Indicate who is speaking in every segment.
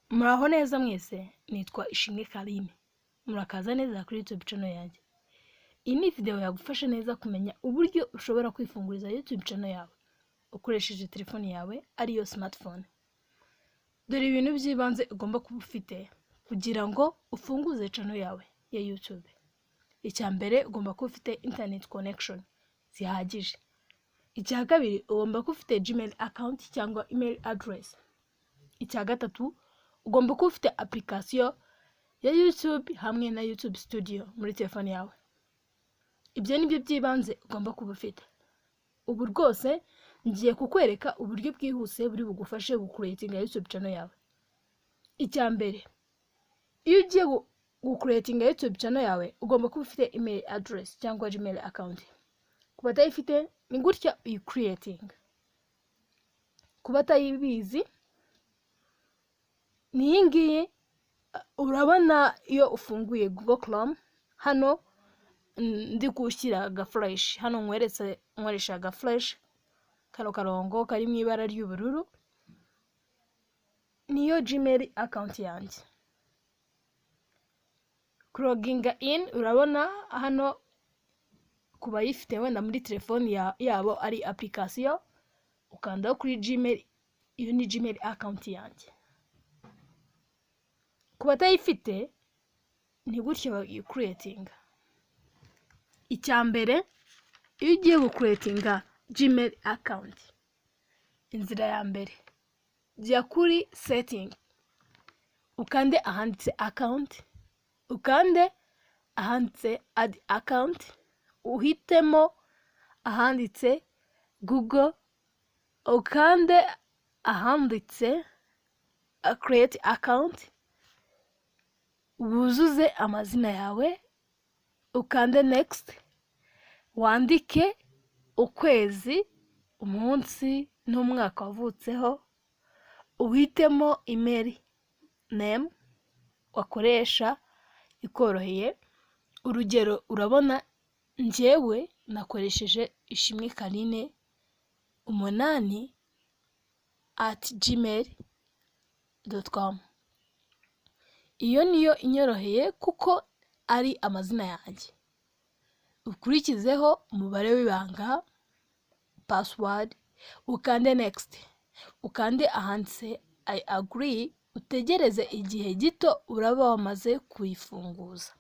Speaker 1: Muraho neza mwese, nitwa Ishimwe Carine. Murakaza neza kuri YouTube channel yanjye. Iyi ni video yagufasha neza kumenya uburyo ushobora kwifunguriza YouTube channel yawe ukoresheje telefone yawe ariyo smartphone. Dore ibintu by'ibanze ugomba kuba ufite kugira ngo ufunguze channel yawe ya YouTube. Icya mbere ugomba kuba ufite internet connection zihagije. Icya kabiri ugomba kuba ufite Gmail account cyangwa email address. Icya gatatu ugomba kuba ufite application ya YouTube hamwe na YouTube Studio muri telefone yawe. Ibyo nibyo by'ibanze ugomba kuba ufite. Ubu rwose ngiye kukwereka uburyo bwihuse buri bugufashe gucreatinga YouTube channel yawe. Icya mbere, iyo ugiye gucreatinga YouTube channel yawe ugomba kuba ufite email address cyangwa Gmail account. Kuba utayifite ni gutya uyi creating. Kuba utayibizi ni iyi ngiyi urabona iyo ufunguye Google Chrome hano ndi gushyira agaflash hano nkoresha agaflash kano karongo kari mu ibara ry'ubururu niyo Gmail account yanjye. Loginga in urabona hano kuba yifite wenda muri telefone yabo ari application ukanda kuri Gmail, iyo ni Gmail account yanjye. Kuba utayifite ni gutya bayicreatinga. Icya mbere, iyo ugiye gucreatinga Gmail account, inzira ya mbere jya kuri setting ukande ahanditse account, ukande ahanditse add account, uhitemo ahanditse Google, ukande ahanditse create account, wuzuze amazina yawe, ukande next, wandike ukwezi, umunsi n'umwaka wavutseho, uhitemo email name wakoresha ikoroheye. Urugero urabona njyewe nakoresheje ishimwe Carine 8@gmail.com. Iyo niyo inyoroheye kuko ari amazina yanjye. Ukurikizeho umubare w'ibanga, password, ukande next, ukande ahanditse I agree, utegereze igihe gito uraba wamaze kuyifunguza.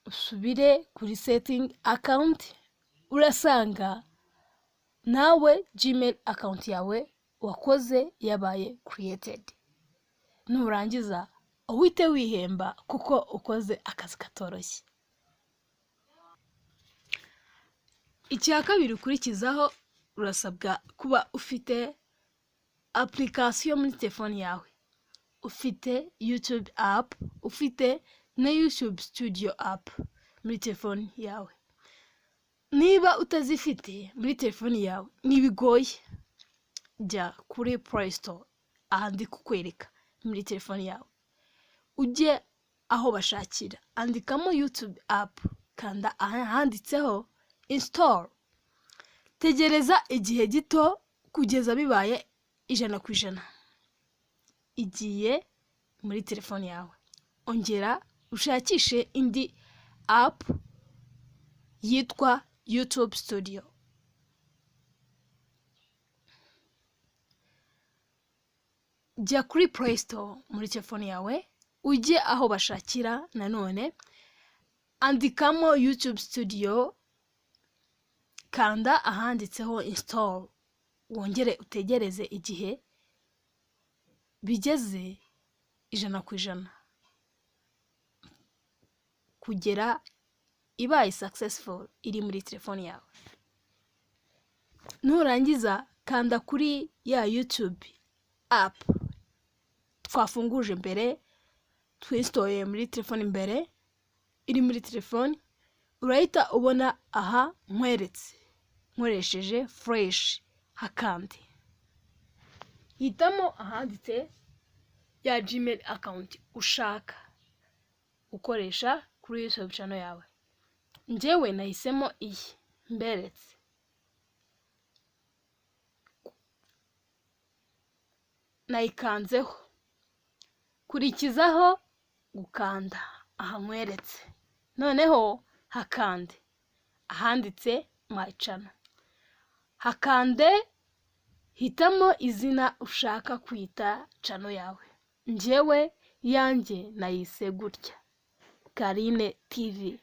Speaker 1: Usubire kuri setting account, urasanga nawe Gmail account yawe wakoze yabaye created. Nurangiza uhite wihemba kuko ukoze akazi katoroshye. Icya kabiri ukurikizaho, urasabwa kuba ufite application muri telefone yawe, ufite YouTube app, ufite na YouTube Studio app muri telefone yawe. Niba utazifite muri telefone yawe nibigoye, jya kuri Play Store ahandi kukwereka muri telefone yawe, ujye aho bashakira andikamo YouTube app, kanda ahanditseho install, tegereza igihe gito kugeza bibaye 100%. Igiye muri telefone yawe, ongera ushakishe indi app yitwa YouTube Studio. Jya kuri Play Store muri telefone yawe, ujye aho bashakira nanone, andikamo YouTube Studio, kanda ahanditseho install, wongere utegereze igihe bigeze 100% kugera ibaye successful iri muri telefone yawe. Nurangiza kanda kuri ya YouTube app twafunguje mbere, twinstoye muri telefone mbere, iri muri telefone, urahita ubona aha nkoresheje fresh hakandi. Hitamo ahanditse ya Gmail account ushaka ukoresha kuri YouTube channel yawe. Njyewe nahisemo iyi mberetse. Nayikanzeho kurikizaho gukanda aha nkweretse, noneho hakande ahanditse my channel, hakande hitamo izina ushaka kwita channel yawe. Njyewe yanjye nayise gutya, Carine TV.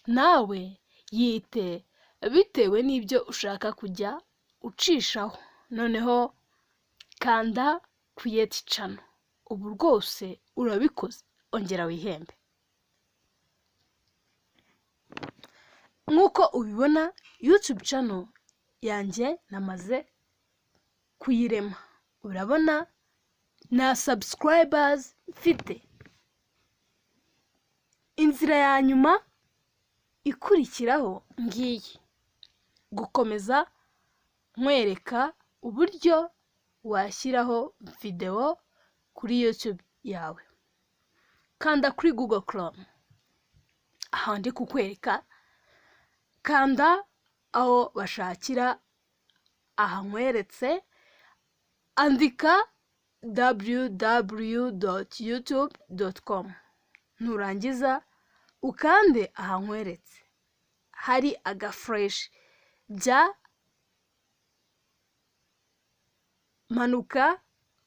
Speaker 1: Nawe yite bitewe n'ibyo ushaka kujya ucishaho. Noneho kanda create channel. Ubu rwose urabikoze, ongera wihembe. Nk'uko ubibona YouTube channel yanjye namaze kuyirema. Urabona na subscribers mfite. Inzira ya nyuma ikurikiraho ngiyi, gukomeza nkwereka uburyo washyiraho video kuri YouTube yawe. Kanda kuri Google Chrome, aha ndi kukwereka, kanda aho bashakira aha nkweretse, andika www.youtube.com, nurangiza ukande aha nkweretse hari agafresh, jya manuka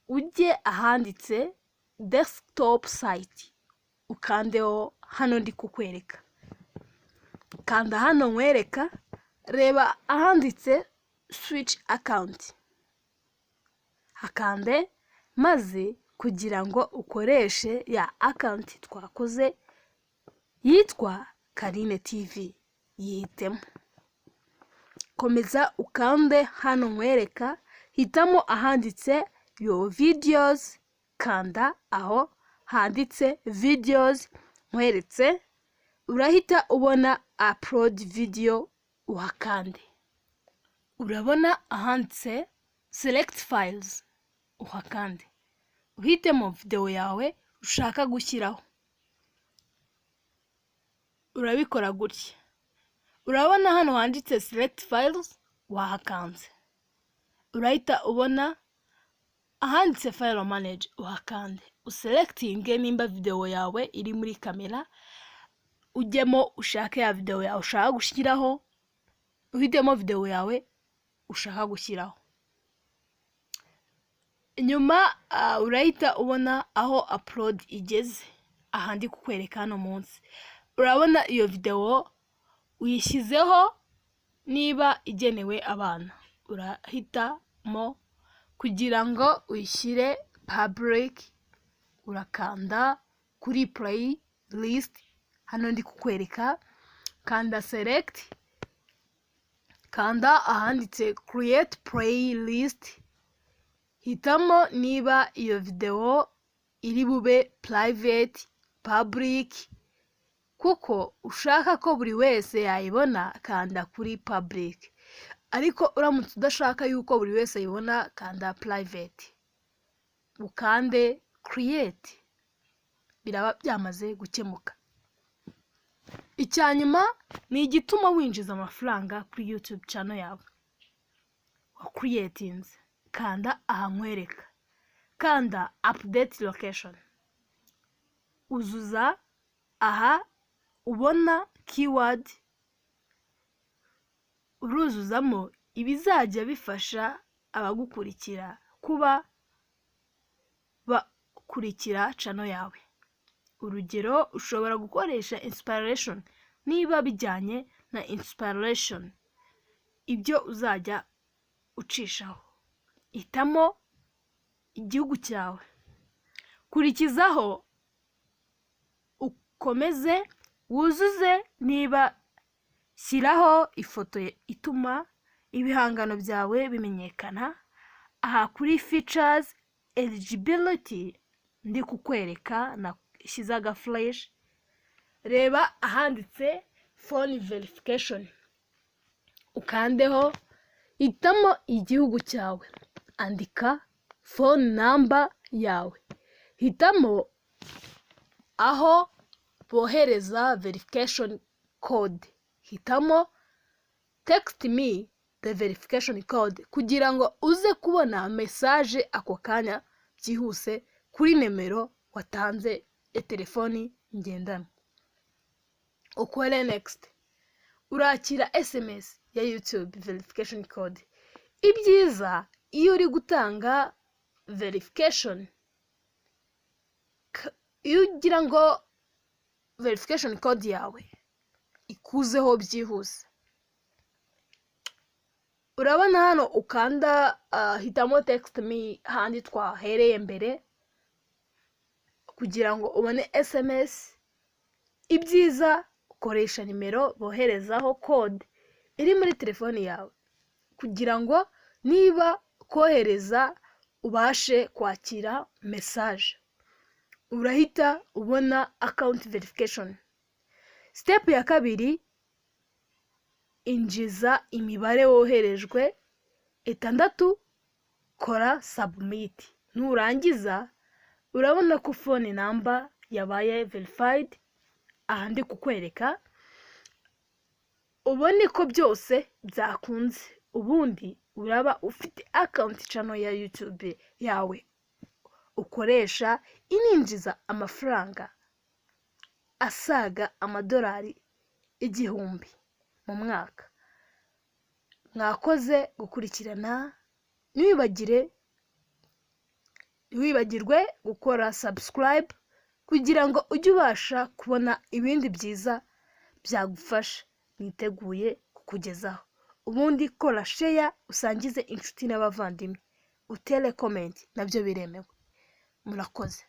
Speaker 1: ujye ahanditse desktop site, ukandeho hano ndi kukwereka. Kanda hano nkwereka, reba ahanditse switch account, hakande maze kugira ngo ukoreshe ya account twakoze yitwa Carine TV, yihitemo. Komeza ukande hano nkwereka, hitamo ahanditse your videos, kanda aho handitse videos nkweretse, urahita ubona upload video, uhakande. Urabona ahanditse select files, uhakande, uhitemo video yawe ushaka gushyiraho. Urabikora gutya. Urabona hano handitse select files, wahakanze. Urahita ubona ahanditse file manage, uhakande. Uselectinge nimba video yawe iri muri kamera, ujyemo ushake ya video yawe ushaka gushyiraho, uhitemo video yawe ushaka gushyiraho. Nyuma urahita ubona aho upload igeze, ahandi kukwereka hano munsi. Urabona iyo video uyishyizeho, niba igenewe abana urahitamo kugira ngo uyishyire public, urakanda kuri play list, hano ndi kukwereka, kanda select, kanda ahanditse create playlist, hitamo niba iyo video iri bube private, public, kuko ushaka ko buri wese yayibona, kanda kuri public, ariko uramutse udashaka yuko buri wese yibona, kanda private, ukande create, biraba byamaze gukemuka. Icyanyuma ni igituma winjiza amafaranga kuri YouTube channel yawe wa creatinze, kanda aha nkwereka, kanda update location, uzuza aha ubona keyword, uruzuzamo ibizajya bifasha abagukurikira kuba bakurikira channel yawe. Urugero, ushobora gukoresha inspiration niba bijyanye na inspiration, ibyo uzajya ucishaho. Hitamo igihugu cyawe, kurikizaho ukomeze wuzuze, niba shyiraho ifoto ituma ibihangano byawe bimenyekana. Aha kuri features eligibility ndi kukwereka, na shyizaga flash, reba ahanditse phone verification, ukandeho, hitamo igihugu cyawe, andika phone number yawe, hitamo aho bohereza verification code, hitamo text me the verification code, kugira ngo uze kubona message ako kanya byihuse kuri nimero watanze telefoni ngendanwa. Ukore next. Urakira SMS ya YouTube verification code. Ibyiza iyo uri gutanga verification, iyo ugira ngo verification code yawe ikuzeho byihuse, urabona hano ukanda hitamo text me handi twahereye mbere kugira ngo ubone SMS. Ibyiza ukoresha nimero boherezaho code iri muri telefoni yawe kugira ngo niba kohereza ubashe kwakira message, urahita ubona account verification. Step ya kabiri, injiza imibare woherejwe 6, kora submit. Nurangiza urabona ko phone number yabaye verified, ahandi kukwereka ubone ko byose byakunze. Ubundi uraba ufite account channel ya YouTube yawe ukoresha, ininjiza amafaranga asaga amadolari 1000 mu mwaka. Mwakoze gukurikirana, ntiwibagirwe gukora subscribe kugira ngo ujye ubasha kubona ibindi byiza byagufasha niteguye kukugezaho. Ubundi kora share, usangize inshuti n'abavandimwe, utere comment, nabyo biremewe. Murakoze.